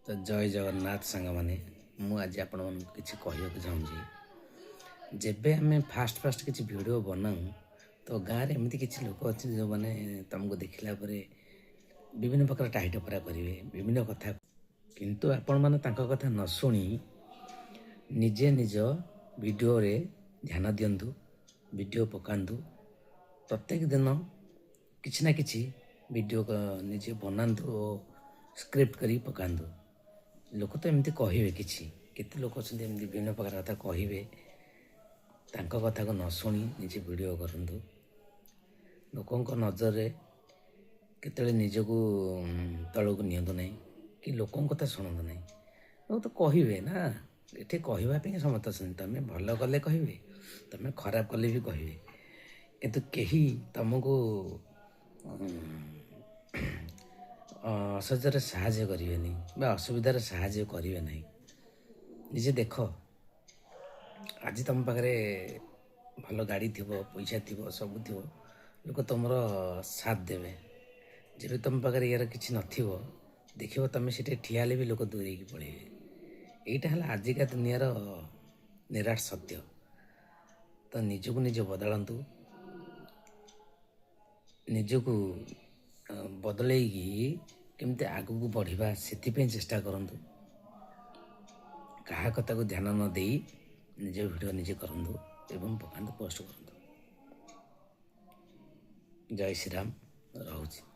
तो जय जगन्नाथ सांग मैंने मुझे आपण किसी कहवाक चाहूँगी जेबे आम फास्ट फास्ट किसी वीडियो बनाऊँ तो गाँव में एमती किसी लोक अच्छे जो मैंने तुमको देखला विभिन्न प्रकार टाही टपरा करेंगे विभिन्न कथा किंतु आपण मैंने कथा न शुणी निजे निज वीडियो रे ध्यान दिंतु वीडियो पकातु प्रत्येक दिन किसी ना किसी वीडियो निजे बनातु और स्क्रिप्ट करी पकातु लोक तो एमती कहे किसी केते लोक अच्छा विभिन्न प्रकार कथा कहे कथा को न शुणी निजे वीडियो करूँ लोक नजर केतले निजको तलक नियंतु ना कि लोक कथा शुणु ना लोग तो कहे ना ये कहवाई समस्त अच्छे तुम भल कले कहे तुम खराब कले भी कहे किंतु कहीं तुमको असहजर साहाଯ୍य करेनि असुविधार साहाଯ୍य करेंगे ना निजे देख आज तुम पाखे भल गाड़ी थी पैसा थी सब थी लोक तुम साथ देवे जब तुम पाखे यार कि नथिबो देख तुम से ठिया भी लोक दूरे पड़े यहीटा है आजिका दुनियार निराट सत्य तो निजको निज बदलतु निजको बदल केमती आगू बढ़ा से चेष्टा करूँ क्या कथा को ध्यान न दे निज वीडियो निजे करूँ एवं पकातु पोस्ट करूँ जय श्री राम रहुछि।